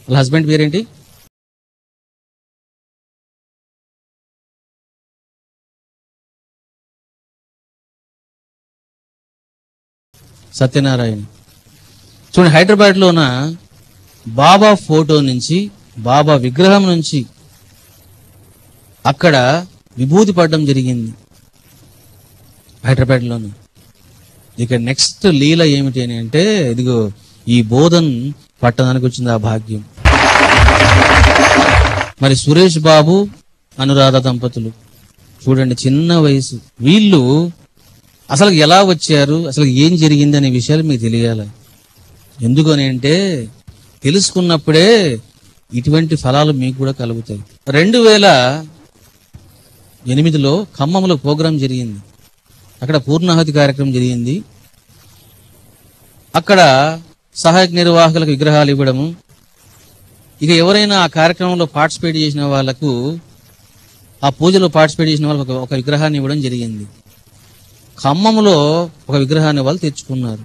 వాళ్ళ హస్బెండ్ పేరేంటి? సత్యనారాయణ. చూడండి, హైదరాబాద్లోన బాబా ఫోటో నుంచి, బాబా విగ్రహం నుంచి అక్కడ విభూతి పడడం జరిగింది హైదరాబాద్లోను. ఇక నెక్స్ట్ లీల ఏమిటి అని అంటే, ఇదిగో ఈ బోధన్ పట్టణానికి వచ్చింది ఆ భాగ్యం. మరి సురేష్ బాబు, అనురాధ దంపతులు చూడండి, చిన్న వయసు. వీళ్ళు అసలు ఎలా వచ్చారు, అసలు ఏం జరిగింది అనే విషయాలు మీకు తెలియాలి. ఎందుకని అంటే, తెలుసుకున్నప్పుడే ఇటువంటి ఫలాలు మీకు కూడా కలుగుతాయి. 2008లో ఖమ్మంలో ప్రోగ్రాం జరిగింది. అక్కడ పూర్ణాహుతి కార్యక్రమం జరిగింది. అక్కడ సహాయక నిర్వాహకులకు విగ్రహాలు ఇవ్వడము, ఇక ఎవరైనా ఆ కార్యక్రమంలో పార్టిసిపేట్ చేసిన వాళ్ళకు, ఆ పూజలో పార్టిసిపేట్ చేసిన వాళ్ళకు ఒక విగ్రహాన్ని ఇవ్వడం జరిగింది. ఖమ్మంలో ఒక విగ్రహాన్ని వాళ్ళు తెచ్చుకున్నారు.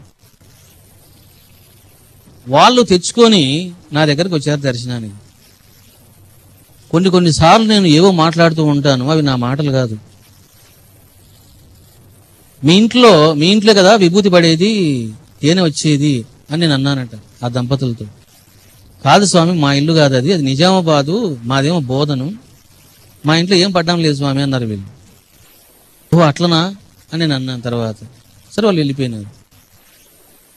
వాళ్ళు తెచ్చుకొని నా దగ్గరకు వచ్చారు దర్శనానికి. కొన్నిసార్లు నేను ఏవో మాట్లాడుతూ ఉంటాను, అవి నా మాటలు కాదు. మీ ఇంట్లో కదా విభూతి పడేది, తేనె వచ్చేది అని నేను అన్నానట ఆ దంపతులతో. కాదు స్వామి, మా ఇల్లు కాదు అది నిజామాబాదు, మాదేమో బోధను, మా ఇంట్లో ఏం పడ్డం లేదు స్వామి అన్నారు వీళ్ళు. ఓ అట్లనా అని నేను అన్నాను. తర్వాత సరే వాళ్ళు వెళ్ళిపోయినారు.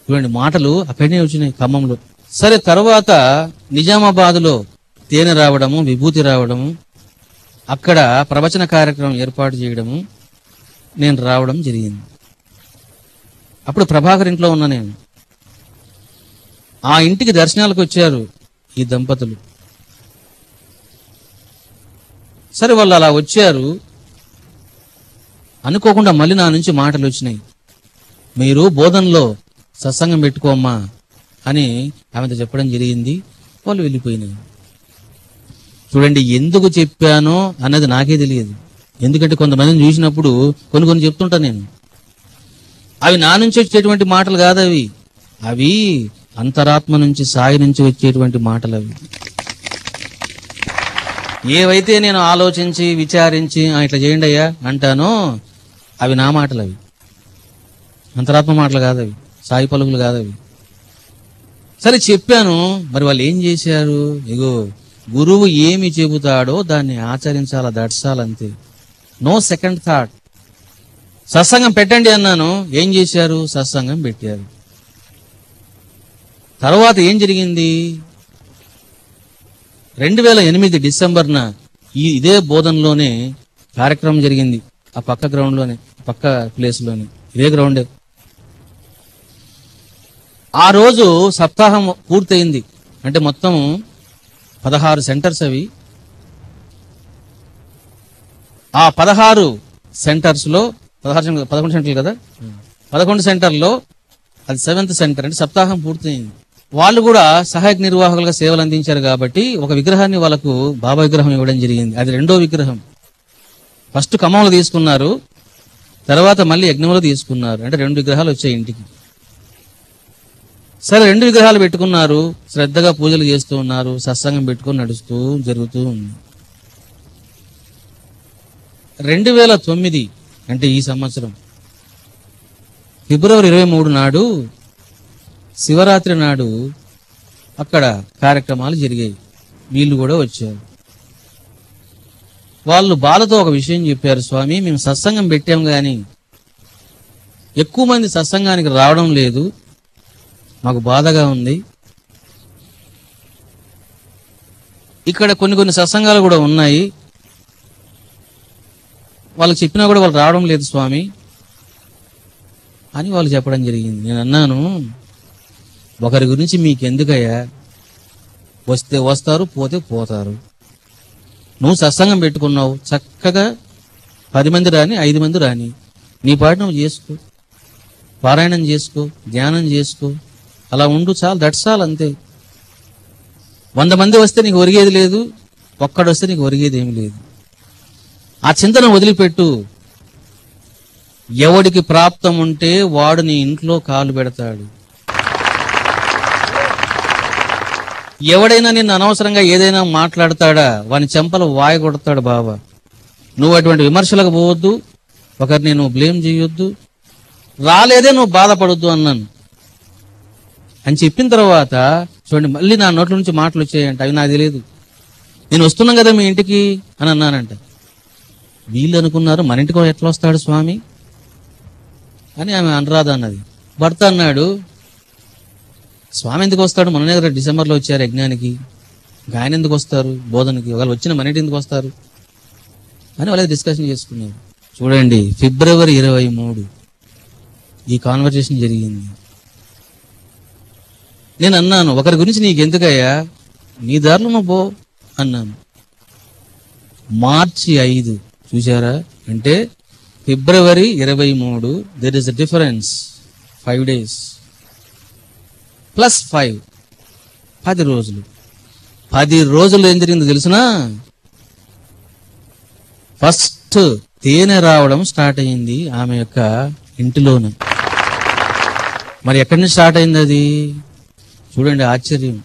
చూడండి, మాటలు అక్కడనే వచ్చినాయి ఖమ్మంలో. సరే, తర్వాత నిజామాబాద్లో తేనె రావడము, విభూతి రావడము, అక్కడ ప్రవచన కార్యక్రమం ఏర్పాటు చేయడము, నేను రావడం జరిగింది. అప్పుడు ప్రభాకర్ ఇంట్లో ఉన్నా నేను. ఆ ఇంటికి దర్శనాలకు వచ్చారు ఈ దంపతులు. సరే, వాళ్ళు అలా వచ్చారు. అనుకోకుండా మళ్ళీ నా నుంచి మాటలు వచ్చినాయి, మీరు బోధనలో సత్సంగం పెట్టుకోమ్మా అని ఆమెతో చెప్పడం జరిగింది. వాళ్ళు వెళ్ళిపోయినాయి. చూడండి, ఎందుకు చెప్పానో అన్నది నాకే తెలియదు. ఎందుకంటే కొంతమందిని చూసినప్పుడు కొన్ని చెప్తుంటా నేను. అవి నా నుంచి వచ్చేటువంటి మాటలు కాదు, అవి అంతరాత్మ నుంచి, సాయి నుంచి వచ్చేటువంటి మాటలు. అవి ఏవైతే నేను ఆలోచించి విచారించి ఇట్లా చేయండి అయ్యా అంటానో అవి నా మాటలు. అవి అంతరాత్మ మాటలు కాదు, అవి సాయి పలుకులు కాదు అవి. సరే చెప్పాను. మరి వాళ్ళు ఏం చేశారు? ఇగో గురువు ఏమి చెబుతాడో దాన్ని ఆచరించాలా, దర్శాలంతే. No second thought. సత్సంగం పెట్టండి అన్నాను, ఏం చేశారు? సత్సంగం పెట్టారు. తర్వాత ఏం జరిగింది? 2008 డిసెంబర్న ఇదే బోధనలోనే కార్యక్రమం జరిగింది. ఆ పక్క గ్రౌండ్లోనే, పక్క ప్లేస్లోనే, ఇదే గ్రౌండే. ఆ రోజు సప్తాహం పూర్తయింది. అంటే మొత్తం 16 సెంటర్స్ అవి. ఆ 16 సెంటర్స్లో 11 సెంటర్లు కదా, 11 సెంటర్లో అది 7th సెంటర్. అంటే సప్తాహం పూర్తయింది. వాళ్ళు కూడా సహాయక నిర్వాహకులుగా సేవలు అందించారు కాబట్టి ఒక విగ్రహాన్ని వాళ్ళకు బాబా విగ్రహం ఇవ్వడం జరిగింది. అది రెండో విగ్రహం. ఫస్ట్ ఖమ్మంలో తీసుకున్నారు, తర్వాత మళ్ళీ యజ్ఞంలో తీసుకున్నారు. అంటే 2 విగ్రహాలు వచ్చాయి ఇంటికి. సరే, 2 విగ్రహాలు పెట్టుకున్నారు, శ్రద్ధగా పూజలు చేస్తూ ఉన్నారు, సత్సంగం పెట్టుకొని నడుస్తూ జరుగుతూ ఉంది. 2009 అంటే ఈ సంవత్సరం ఫిబ్రవరి 23 నాడు, శివరాత్రి నాడు అక్కడ కార్యక్రమాలు జరిగాయి. వీళ్ళు కూడా వచ్చారు. వాళ్ళు బాలతో ఒక విషయం చెప్పారు, స్వామి మేము సత్సంగం పెట్టాం కానీ ఎక్కువ మంది సత్సంగానికి రావడం లేదు, మాకు బాధగా ఉంది. ఇక్కడ కొన్ని సత్సంగాలు కూడా ఉన్నాయి, వాళ్ళకి చెప్పినా కూడా వాళ్ళు రావడం లేదు స్వామి అని వాళ్ళు చెప్పడం జరిగింది. నేను అన్నాను, ఒకరి గురించి మీకెందుకయ్యా, వస్తే వస్తారు, పోతే పోతారు. నువ్వు సత్సంగం పెట్టుకున్నావు, చక్కగా 10 మంది రాని, 5 మంది రాని, నీ పాటు నువ్వు చేసుకో, పారాయణం చేసుకో, ధ్యానం చేసుకో, అలా ఉండు, చాలు, దట్సాలు, అంతే. 100 మంది వస్తే నీకు ఒరిగేది లేదు, ఒక్కడు వస్తే నీకు ఒరిగేది ఏమి లేదు. ఆ చింతన వదిలిపెట్టు. ఎవడికి ప్రాప్తం ఉంటే వాడు నీ ఇంట్లో కాలు పెడతాడు. ఎవడైనా నిన్ను అనవసరంగా ఏదైనా మాట్లాడతాడా వాని చెంపలు వాయ కొడతాడు బాబా. నువ్వు అటువంటి విమర్శలకు పోవద్దు, ఒకరిని నువ్వు బ్లేమ్ చేయొద్దు, రాలేదే నువ్వు బాధపడొద్దు అన్నాను అని చెప్పిన తర్వాత చూడండి మళ్ళీ నా నోట్ల నుంచి మాటలు వచ్చాయంట. అవి నాకు తెలియదు. నేను వస్తున్నాం కదా మీ ఇంటికి అని అన్నానంట. వీళ్ళు అనుకున్నారు మన ఇంటికి ఎట్లా వస్తాడు స్వామి అని ఆమె అనరాధ అన్నది. భర్త అన్నాడు, స్వామి ఎందుకు వస్తాడు, మొన్ననే కదా డిసెంబర్లో వచ్చారు యజ్ఞానికి, ఇంకా ఆయన ఎందుకు వస్తారు బోధనకి, ఒకవేళ వచ్చిన మన ఇంటి ఎందుకు వస్తారు అని వాళ్ళకి డిస్కషన్ చేసుకున్నారు. చూడండి ఫిబ్రవరి 23 ఈ కాన్వర్సేషన్ జరిగింది. నేను అన్నాను, ఒకరి గురించి నీకెందుకయ్యా, నీ దారిలో నువ్వు పో అన్నాను. మార్చి 5 చూసారా, అంటే ఫిబ్రవరి 23 there is a difference 5 days plus 5 10 రోజులు. 10 రోజులు ఏం జరిగిందో తెలుసునా, ఫస్ట్ తేనె రావడం స్టార్ట్ అయింది ఆమె యొక్క ఇంటిలోనే. మరి ఎక్కడి నుంచి స్టార్ట్ అయింది అది చూడండి, ఆశ్చర్యం.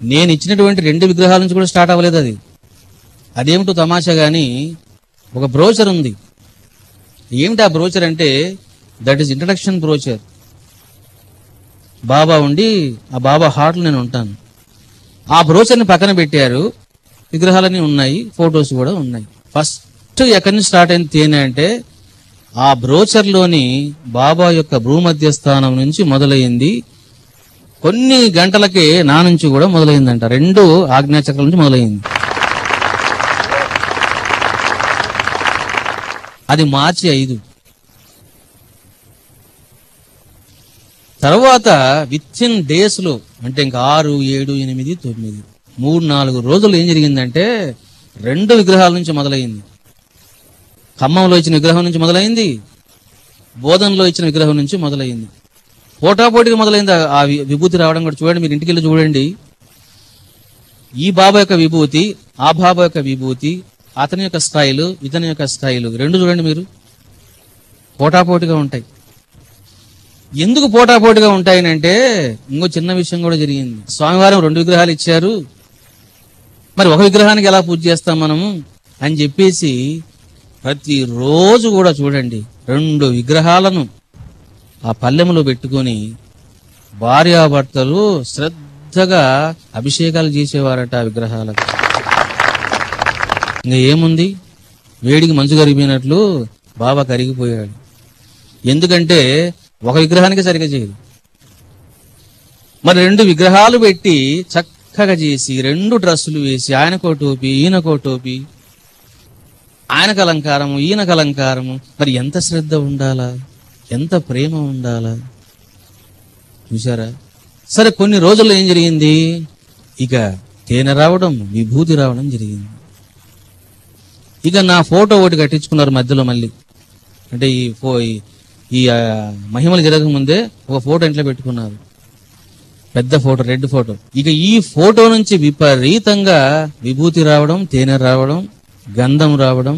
నేను ఇచ్చినటువంటి 2 విగ్రహాల నుంచి కూడా స్టార్ట్ అవ్వలేదు అది. అదేమిటో తమాషా గాని ఒక బ్రోచర్ ఉంది. ఏమిటి ఆ బ్రోచర్ అంటే, దట్ ఈస్ ఇంట్రడక్షన్ బ్రోచర్. బాబా ఉండి ఆ బాబా హార్ట్లో నేను ఉంటాను. ఆ బ్రోచర్ని పక్కన పెట్టారు, విగ్రహాలన్నీ ఉన్నాయి, ఫొటోస్ కూడా ఉన్నాయి. ఫస్ట్ ఎక్కడి నుంచి స్టార్ట్ అయింది తేనె అంటే, ఆ బ్రోచర్లోని బాబా యొక్క భూమధ్యస్థానం నుంచి మొదలైంది. కొన్ని గంటలకే నా నుంచి కూడా మొదలైందంట. 2 ఆజ్ఞాచక్రాల నుంచి మొదలైంది. అది మార్చి 5. తర్వాత విత్ ఇన్ డేస్ లో, అంటే ఇంకా 6, 7, 8, 9 3-4 రోజులు ఏం జరిగిందంటే 2 విగ్రహాల నుంచి మొదలైంది. ఖమ్మంలో ఇచ్చిన విగ్రహం నుంచి మొదలైంది, బోధనలో ఇచ్చిన విగ్రహం నుంచి మొదలైంది. పోటాపోటీగా మొదలైంది ఆ విభూతి రావడం కూడా. చూడండి, మీరు ఇంటికి వెళ్ళి చూడండి, ఈ బాబా యొక్క విభూతి, ఆ బాబా యొక్క విభూతి, అతని యొక్క స్టైలు, ఇతని యొక్క స్టైలు 2 చూడండి మీరు, పోటాపోటీగా ఉంటాయి. ఎందుకు పోటాపోటీగా ఉంటాయనంటే, ఇంకో చిన్న విషయం కూడా జరిగింది. స్వామివారం 2 విగ్రహాలు ఇచ్చారు, మరి ఒక విగ్రహానికి ఎలా పూజ చేస్తాం మనము అని చెప్పేసి ప్రతిరోజు కూడా చూడండి 2 విగ్రహాలను ఆ పల్లెములో పెట్టుకొని భార్యాభర్తలు శ్రద్ధగా అభిషేకాలు చేసేవారట ఆ విగ్రహాలకు. ఇంకా ఏముంది, వేడికి మంచు కరిగిపోయినట్లు బాబా కరిగిపోయాడు. ఎందుకంటే ఒక విగ్రహానికి సరిగా చేయదు, మరి 2 విగ్రహాలు పెట్టి చక్కగా చేసి 2 డ్రెస్సులు వేసి, ఆయనకో టోపీ ఈయనకో టోపీ, ఆయనకు అలంకారము ఈయనకు అలంకారము. మరి ఎంత శ్రద్ధ ఉండాలా, ఎంత ప్రేమ ఉండాలా చూసారా. సరే, కొన్ని రోజుల్లో ఏం జరిగింది, ఇక తేనె రావడం, విభూతి రావడం జరిగింది. ఇక నా ఫోటో ఒకటి కట్టించుకున్నారు మధ్యలో మళ్ళీ. అంటే ఈ మహిమలు జరగక ముందే ఒక ఫోటో ఇంట్లో పెట్టుకున్నారు, పెద్ద ఫోటో, రెడ్ ఫోటో. ఇక ఈ ఫోటో నుంచి విపరీతంగా విభూతి రావడం, తేనె రావడం, గంధం రావడం,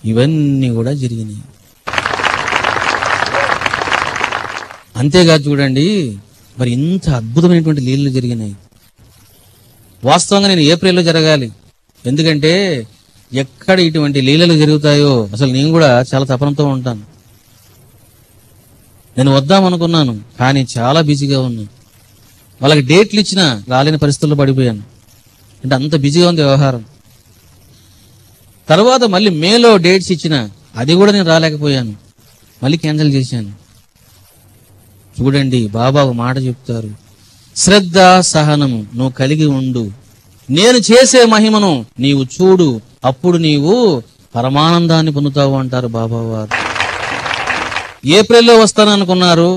ఇవన్నీ కూడా జరిగినాయి. అంతేకాదు చూడండి, మరి ఇంత అద్భుతమైనటువంటి లీలలు జరిగినాయి. వాస్తవంగా నేను ఏప్రిల్లో జరగాలి, ఎందుకంటే ఎక్కడ ఇటువంటి లీలలు జరుగుతాయో అసలు నేను కూడా చాలా తపనతో ఉంటాను. నేను వద్దామనుకున్నాను, కానీ చాలా బిజీగా ఉన్నాను. వాళ్ళకి డేట్లు ఇచ్చినా రాలేని పరిస్థితుల్లో పడిపోయాను, అంటే అంత బిజీగా ఉంది వ్యవహారం. తర్వాత మళ్ళీ మేలో డేట్స్ ఇచ్చిన, అది కూడా నేను రాలేకపోయాను, మళ్ళీ క్యాన్సిల్ చేశాను. చూడండి, బాబా ఒక మాట చెప్తారు, శ్రద్ధ సహనము నువ్వు కలిగి ఉండు, నేను చేసే మహిమను నీవు చూడు, అప్పుడు నీవు పరమానందాన్ని పొందుతావు అంటారు బాబా వారు. ఏప్రిల్లో వస్తాననుకున్నారు,